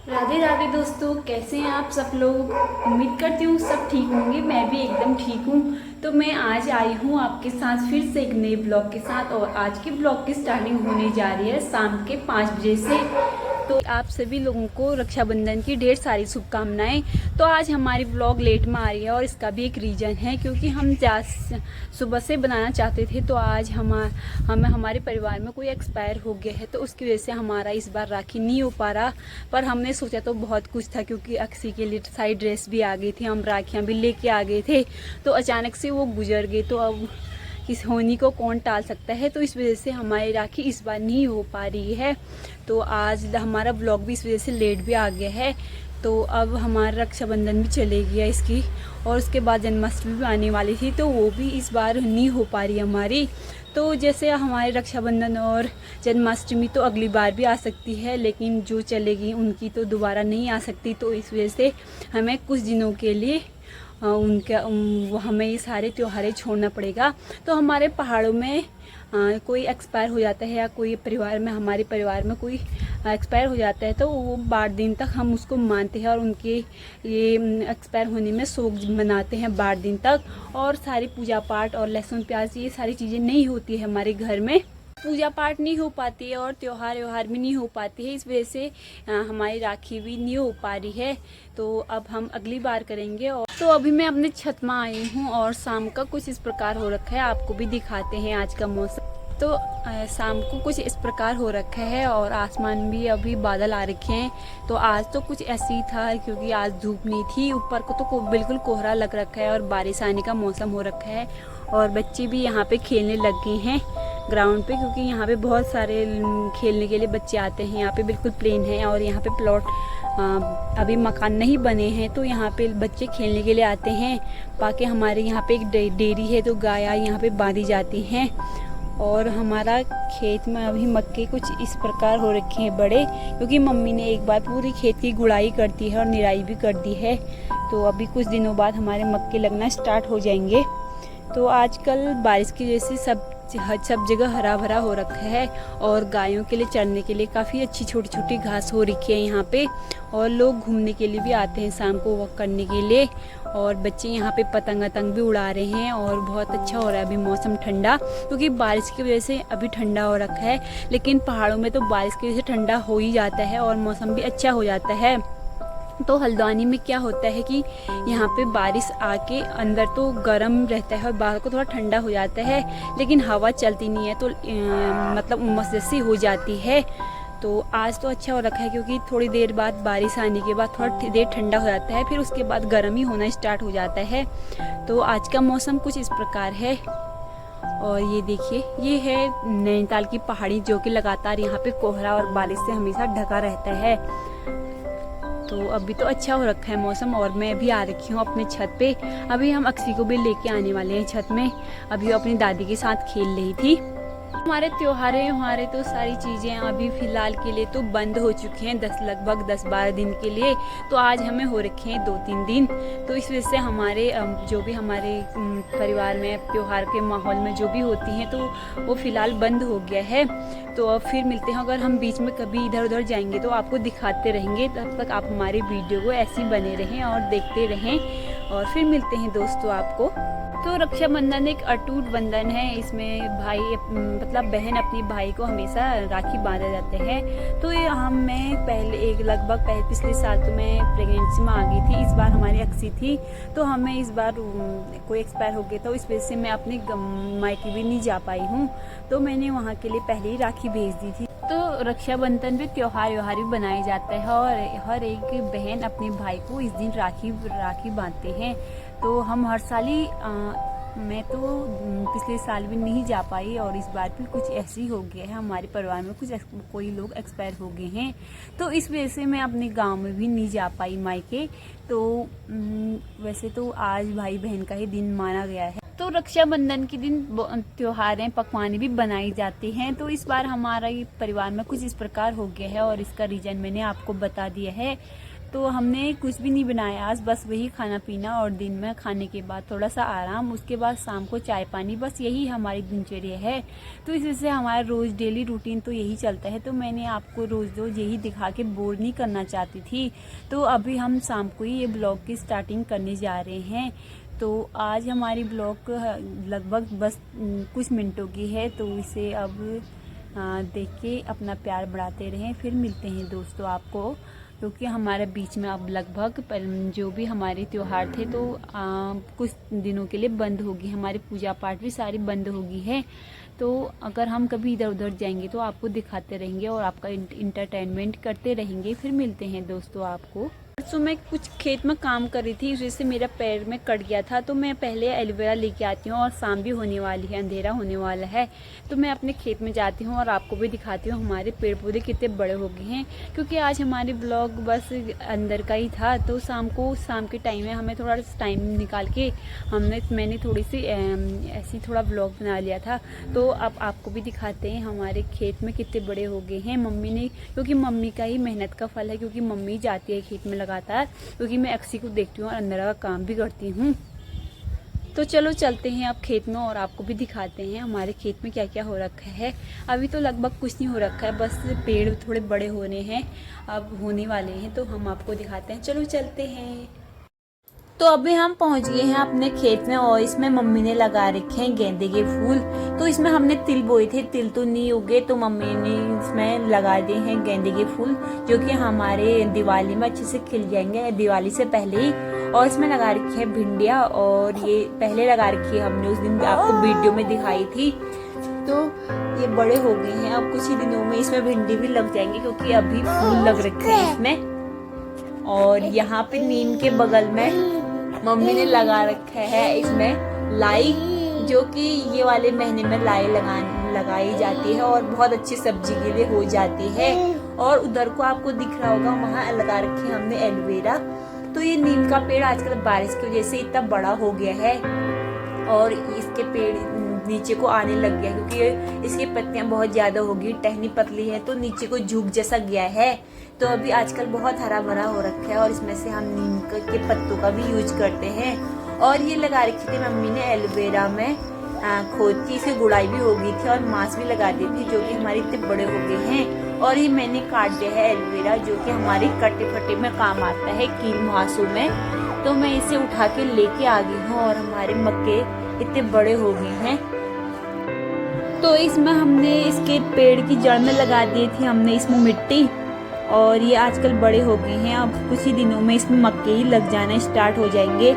राधे राधे दोस्तों, कैसे हैं आप सब लोग। उम्मीद करती हूँ सब ठीक होंगे। मैं भी एकदम ठीक हूँ। तो मैं आज आई हूँ आपके साथ फिर से एक नए ब्लॉग के साथ, और आज के ब्लॉग की स्टार्टिंग होने जा रही है शाम के 5 बजे से। तो आप सभी लोगों को रक्षाबंधन की ढेर सारी शुभकामनाएं। तो आज हमारी ब्लॉग लेट में आ रही है और इसका भी एक रीज़न है, क्योंकि हम सुबह से बनाना चाहते थे। तो आज हमारे परिवार में कोई एक्सपायर हो गया है, तो उसकी वजह से हमारा इस बार राखी नहीं हो पा रहा। पर हमने सोचा तो बहुत कुछ था, क्योंकि अक्सी के लिए सारी ड्रेस भी आ गई थी, हम राखियाँ भी लेके आ गए थे। तो अचानक से वो गुजर गई, तो अब इस होनी को कौन टाल सकता है। तो इस वजह से हमारी राखी इस बार नहीं हो पा रही है। तो आज हमारा ब्लॉग भी इस वजह से लेट भी आ गया है। तो अब हमारा रक्षाबंधन भी चले गया इसकी, और उसके बाद जन्माष्टमी भी आने वाली थी, तो वो भी इस बार नहीं हो पा रही हमारी। तो जैसे हमारे रक्षाबंधन और जन्माष्टमी तो अगली बार भी आ सकती है, लेकिन जो चलेगी उनकी तो दोबारा नहीं आ सकती। तो इस वजह से हमें कुछ दिनों के लिए हमें ये सारे त्योहारें छोड़ना पड़ेगा। तो हमारे पहाड़ों में कोई एक्सपायर हो जाता है, या कोई हमारे परिवार में कोई एक्सपायर हो जाता है, तो वो 12 दिन तक हम उसको मानते हैं, और उनके ये एक्सपायर होने में शोक मनाते हैं 12 दिन तक। और सारी पूजा पाठ और लहसुन प्याज ये सारी चीज़ें नहीं होती है हमारे घर में। पूजा पाठ नहीं हो पाती है और त्योहार व्यवहार भी नहीं हो पाती है। इस वजह से हमारी राखी भी नहीं हो पा रही है। तो अब हम अगली बार करेंगे। और तो अभी मैं अपने छत में आई हूँ, और शाम का कुछ इस प्रकार हो रखा है। आपको भी दिखाते हैं आज का मौसम। तो शाम को कुछ इस प्रकार हो रखा है, और आसमान भी अभी बादल आ रखे हैं। तो आज तो कुछ ऐसे ही था, क्योंकि आज धूप नहीं थी, ऊपर को तो बिल्कुल कोहरा लग रखा है और बारिश आने का मौसम हो रखा है। और बच्चे भी यहाँ पे खेलने लग गए हैं ग्राउंड पे, क्योंकि यहाँ पे बहुत सारे खेलने के लिए बच्चे आते हैं। यहाँ पे बिल्कुल प्लेन है, और यहाँ पे प्लॉट अभी मकान नहीं बने हैं, तो यहाँ पे बच्चे खेलने के लिए आते हैं। बाकी हमारे यहाँ पे एक डेयरी है, तो गाय यहाँ पे बांधी जाती हैं। और हमारा खेत में अभी मक्के कुछ इस प्रकार हो रखे हैं बड़े, क्योंकि मम्मी ने एक बार पूरी खेत की गुड़ाई कर दी है और निराई भी कर दी है। तो अभी कुछ दिनों बाद हमारे मक्के लगना स्टार्ट हो जाएंगे। तो आजकल बारिश की वजह से सब जगह हरा भरा हो रखा है, और गायों के लिए चरने के लिए काफ़ी अच्छी छोटी छोटी घास हो रखी है यहाँ पे। और लोग घूमने के लिए भी आते हैं शाम को वॉक करने के लिए, और बच्चे यहाँ पे पतंग भी उड़ा रहे हैं। और बहुत अच्छा हो रहा है अभी मौसम ठंडा, क्योंकि बारिश की वजह से अभी ठंडा हो रखा है। लेकिन पहाड़ों में तो बारिश की वजह से ठंडा हो ही जाता है, और मौसम भी अच्छा हो जाता है। तो हल्द्वानी में क्या होता है कि यहाँ पे बारिश आके अंदर तो गर्म रहता है और बाहर को थोड़ा ठंडा हो जाता है, लेकिन हवा चलती नहीं है, तो मतलब उमस जैसी हो जाती है। तो आज तो अच्छा हो रखा है, क्योंकि थोड़ी देर बाद बारिश आने के बाद थोड़ा देर ठंडा हो जाता है, फिर उसके बाद गर्म ही होना स्टार्ट हो जाता है। तो आज का मौसम कुछ इस प्रकार है। और ये देखिए, ये है नैनीताल की पहाड़ी, जो कि लगातार यहाँ पे कोहरा और बारिश से हमेशा ढका रहता है। तो अभी तो अच्छा हो रखा है मौसम, और मैं अभी आ रखी हूँ अपने छत पे। अभी हम अक्सी को भी लेके आने वाले हैं छत में। अभी वो अपनी दादी के साथ खेल रही थी। हमारे हमारे तो सारी चीज़ें अभी फ़िलहाल के लिए तो बंद हो चुकी हैं, लगभग 10-12 दिन के लिए। तो आज हमें हो रखे हैं 2-3 दिन। तो इस वजह से हमारे जो भी हमारे परिवार में त्योहार के माहौल में जो भी होती हैं, तो वो फ़िलहाल बंद हो गया है। तो अब फिर मिलते हैं। अगर हम बीच में कभी इधर उधर जाएंगे तो आपको दिखाते रहेंगे। तब तक आप हमारे वीडियो को ऐसे ही बने रहें और देखते रहें, और फिर मिलते हैं दोस्तों आपको। तो रक्षाबंधन एक अटूट बंधन है। इसमें भाई मतलब बहन अपनी भाई को हमेशा राखी बांधे जाते हैं। तो ये मैं पिछले साल तो मैं प्रेगनेंसी में आ गई थी। इस बार हमारी अक्सी थी, तो हमें इस बार कोई एक्सपायर हो गया था। इस वजह से मैं अपने मायके भी नहीं जा पाई हूँ, तो मैंने वहाँ के लिए पहले ही राखी भेज दी थी। तो रक्षाबंधन भी त्योहार भी बनाया जाता है, और हर एक बहन अपने भाई को इस दिन राखी बांधते हैं। तो हम हर साल ही मैं तो पिछले साल भी नहीं जा पाई, और इस बार भी कुछ ऐसे ही हो गया है। हमारे परिवार में कोई लोग एक्सपायर हो गए हैं, तो इस वजह से मैं अपने गांव में भी नहीं जा पाई मायके। तो वैसे तो आज भाई बहन का ही दिन माना गया है। तो रक्षाबंधन के दिन त्योहारें पकवान भी बनाई जाती हैं। तो इस बार हमारा परिवार में कुछ इस प्रकार हो गया है, और इसका रीज़न मैंने आपको बता दिया है। तो हमने कुछ भी नहीं बनाया आज, बस वही खाना पीना और दिन में खाने के बाद थोड़ा सा आराम, उसके बाद शाम को चाय पानी, बस यही हमारी दिनचर्या है। तो इस वजह से हमारा रोज़ डेली रूटीन तो यही चलता है। तो मैंने आपको रोज़ यही दिखा के बोर नहीं करना चाहती थी। तो अभी हम शाम को ही ये ब्लॉग की स्टार्टिंग करने जा रहे हैं। तो आज हमारी ब्लॉग लगभग बस कुछ मिनटों की है, तो इसे अब देख के अपना प्यार बढ़ाते रहें। फिर मिलते हैं दोस्तों आपको, क्योंकि हमारे बीच में अब लगभग जो भी हमारे त्योहार थे तो कुछ दिनों के लिए बंद होगी, हमारी पूजा पाठ भी सारी बंद होगी है। तो अगर हम कभी इधर उधर जाएंगे तो आपको दिखाते रहेंगे और आपका इंटरटेनमेंट करते रहेंगे। फिर मिलते हैं दोस्तों आपको। परसों मैं कुछ खेत में काम कर रही थी, इस वजह से मेरा पैर में कट गया था। तो मैं पहले एलोवेरा लेके आती हूँ और शाम भी होने वाली है, अंधेरा होने वाला है, तो मैं अपने खेत में जाती हूँ और आपको भी दिखाती हूँ हमारे पेड़ पौधे कितने बड़े हो गए हैं। क्योंकि आज हमारे ब्लॉग बस अंदर का ही था, तो शाम के टाइम में हमें थोड़ा टाइम निकाल के मैंने थोड़ी सी ऐसी थोड़ा ब्लॉग बना लिया था। तो अब आपको भी दिखाते हैं हमारे खेत में कितने बड़े हो गए हैं। मम्मी ने, क्योंकि मम्मी का ही मेहनत का फल है, क्योंकि मम्मी जाती है खेत में लगातार, क्योंकि मैं अक्सी को देखती हूँ और अंदर का काम भी करती हूँ। तो चलो चलते हैं अब खेत में और आपको भी दिखाते हैं हमारे खेत में क्या क्या हो रखा है। अभी तो लगभग कुछ नहीं हो रखा है, बस पेड़ थोड़े बड़े होने हैं, अब होने वाले हैं, तो हम आपको दिखाते हैं। चलो चलते हैं। तो अभी हम पहुंच गए हैं अपने खेत में और इसमें मम्मी ने लगा रखे हैं गेंदे के फूल। तो इसमें हमने तिल बोए थे, तिल तो नहीं उगे, तो मम्मी ने इसमें लगा दिए हैं गेंदे के फूल, जो कि हमारे दिवाली में अच्छे से खिल जाएंगे, दिवाली से पहले ही। और इसमें लगा रखी है भिंडिया, और ये पहले लगा रखी है हमने, उस दिन आपको वीडियो में दिखाई थी। तो ये बड़े हो गए हैं, अब कुछ ही दिनों में इसमें भिंडी भी लग जाएंगे, क्योंकि अभी फूल लग रखे हैं इसमें। और यहाँ पे नीम के बगल में मम्मी ने लगा रखा है इसमें लाई, जो कि ये वाले महीने में लाई लगाई जाती है और बहुत अच्छी सब्जी के लिए हो जाती है। और उधर को आपको दिख रहा होगा, वहाँ लगा रखी है हमने एलोवेरा। तो ये नीम का पेड़ आजकल बारिश की वजह से इतना बड़ा हो गया है और इसके पेड़ नीचे को आने लग गया, क्योंकि इसकी पत्तियां बहुत ज्यादा होगी, टहनी पतली है, तो नीचे को झुक जैसा गया है। तो अभी आजकल बहुत हरा भरा हो रखा है और इसमें से हम नीम के पत्तों का भी यूज करते हैं। और ये लगा रखी थी मम्मी ने एलोवेरा में खोद की, इसे गुड़ाई भी हो गई थी और मांस भी लगा दी थी, जो कि हमारे इतने बड़े हो गए हैं। और ये मैंने काट दिया है एलोवेरा, जो कि हमारे कटे फटे में काम आता है, कील मुहासों में। तो मैं इसे उठा के लेके आ गई हूँ और हमारे मक्के इतने बड़े हो गए हैं। तो इसमें हमने इसके पेड़ की जड़ में लगा दी थी हमने इसमें मिट्टी, और ये आजकल बड़े हो गए हैं। अब कुछ ही दिनों में इसमें मक्के ही लग जाना स्टार्ट हो जाएंगे।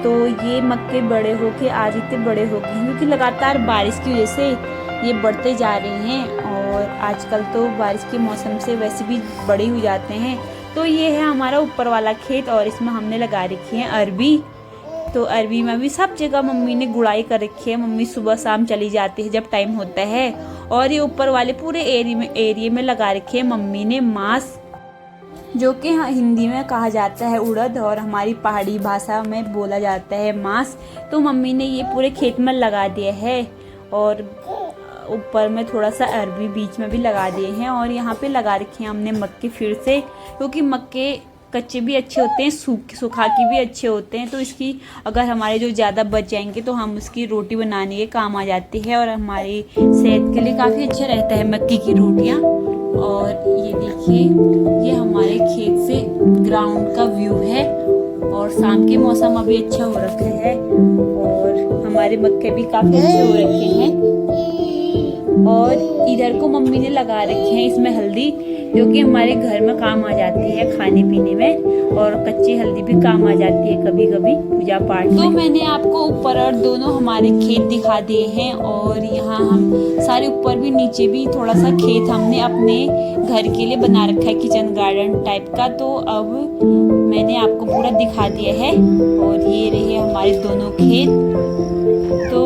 तो ये मक्के बड़े होके आज इतने बड़े हो गए हैं, क्योंकि लगातार बारिश की वजह से ये बढ़ते जा रहे हैं। और आजकल तो बारिश के मौसम से वैसे भी बड़े हो जाते हैं। तो ये है हमारा ऊपर वाला खेत और इसमें हमने लगा रखी है अरबी। तो अरबी में भी सब जगह मम्मी ने गुड़ाई कर रखी है। मम्मी सुबह शाम चली जाती है जब टाइम होता है। और ये ऊपर वाले पूरे एरिया में लगा रखे है मम्मी ने मांस, जो कि हिंदी में कहा जाता है उड़द और हमारी पहाड़ी भाषा में बोला जाता है मांस। तो मम्मी ने ये पूरे खेत में लगा दिया है और ऊपर में थोड़ा सा अरबी बीच में भी लगा दिए हैं। और यहाँ पे लगा रखे हैं हमने मक्के फिर से, क्योंकि मक्के कच्चे भी अच्छे होते हैं, सूखा के भी अच्छे होते हैं। तो इसकी अगर हमारे जो ज़्यादा बच जाएंगे तो हम उसकी रोटी बनाने के काम आ जाती है और हमारी सेहत के लिए काफ़ी अच्छा रहता है मक्की की रोटियाँ। और ये देखिए, ये हमारे खेत से ग्राउंड का व्यू है और शाम के मौसम अभी अच्छा हो रखा है और हमारे मक्के भी काफ़ी अच्छे हो रखे हैं। और इधर को मम्मी ने लगा रखे हैं इसमें हल्दी, जो कि हमारे घर में काम आ जाती है खाने पीने में, और कच्ची हल्दी भी काम आ जाती है कभी कभी पूजा पाठ में। तो मैंने आपको ऊपर और दोनों हमारे खेत दिखा दिए हैं और यहाँ हम सारे ऊपर भी नीचे भी थोड़ा सा खेत हमने अपने घर के लिए बना रखा है, किचन गार्डन टाइप का। तो अब मैंने आपको पूरा दिखा दिया है और ये रहे हमारे दोनों खेत। तो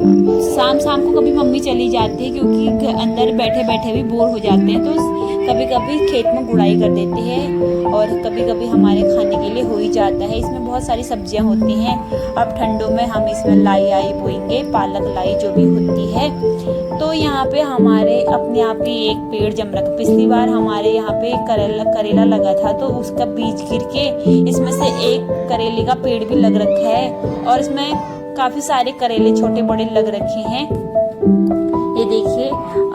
शाम शाम को कभी मम्मी चली जाती है क्योंकि अंदर बैठे बैठे भी बोर हो जाते हैं, तो कभी कभी खेत में गुड़ाई कर देते हैं और कभी कभी हमारे खाने के लिए हो ही जाता है। इसमें बहुत सारी सब्जियां होती हैं। अब ठंडों में हम इसमें लाई आई बोएंगे, पालक लाई जो भी होती है। तो यहाँ पे हमारे अपने आप ही एक पेड़ जम रखा। पिछली बार हमारे यहाँ पे करेला लगा था, तो उसका बीज गिर के इसमें से एक करेले का पेड़ भी लग रखा है और इसमें काफी सारे करेले छोटे बड़े लग रखे हैं। ये देखिए,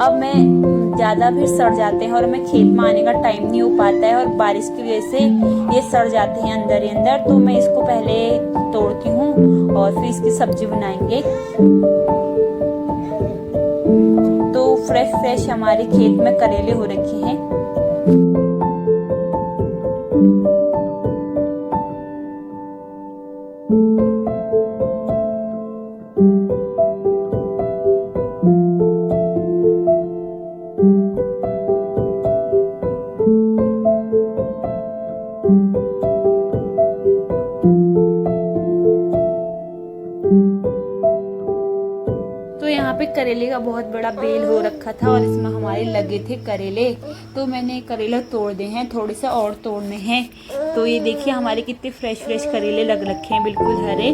अब मैं ज़्यादा फिर सड़ जाते हैं और हमें खेत में आने का टाइम नहीं हो पाता है और बारिश की वजह से ये सड़ जाते हैं अंदर ही अंदर। तो मैं इसको पहले तोड़ती हूँ और फिर इसकी सब्जी बनाएंगे। तो फ्रेश फ्रेश हमारे खेत में करेले हो रखे हैं। तो यहाँ पे करेले का बहुत बड़ा बेल हो रखा था और इसमें हमारे लगे थे करेले। तो मैंने करेले तोड़ दे हैं, थोड़े से और तोड़ने हैं। तो ये देखिए हमारे कितने फ्रेश फ्रेश करेले लग रखे हैं, बिल्कुल हरे।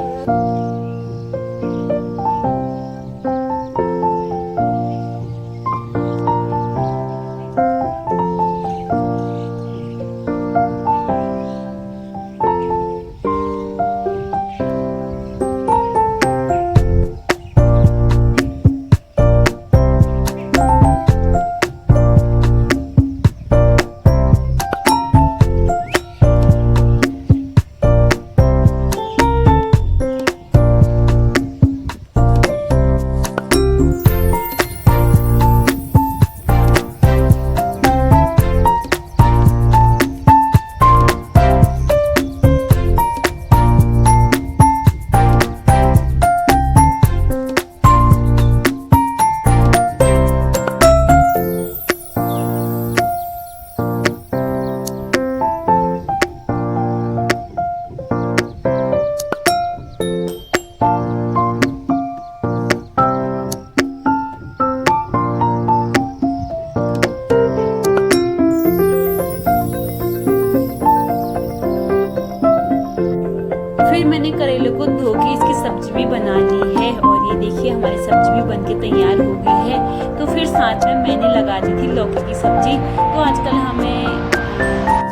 फिर मैंने करेले को धो के इसकी सब्जी भी बना ली है और ये देखिए हमारी सब्जी भी बनके तैयार हो गई है। तो फिर साथ में मैंने लगा दी थी लौकी की सब्जी। तो आजकल हमें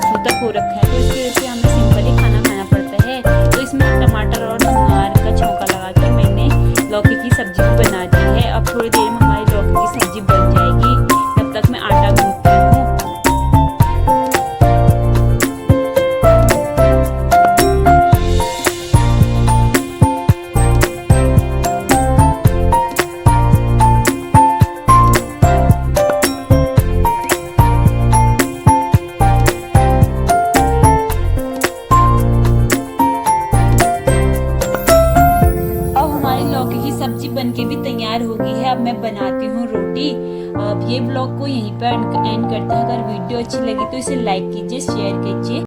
सूतक हो रखा है, तो इसकी वजह से हमें सिंपल ही खाना खाना पड़ता है। तो इसमें टमाटर और अनार का छौंका लगा के मैंने लौकी की सब्जी भी बना दी है। अब थोड़ी देर में हमारी लौकी की सब्जी बन जाएगी, तब तक मैं आटा गूंथती हूँ। सब्जी बनके भी तैयार हो गई है। अब मैं बनाती हूँ रोटी। अब ये ब्लॉग को यहीं पर एंड करते हैं। अगर वीडियो अच्छी लगी तो इसे लाइक कीजिए, शेयर कीजिए।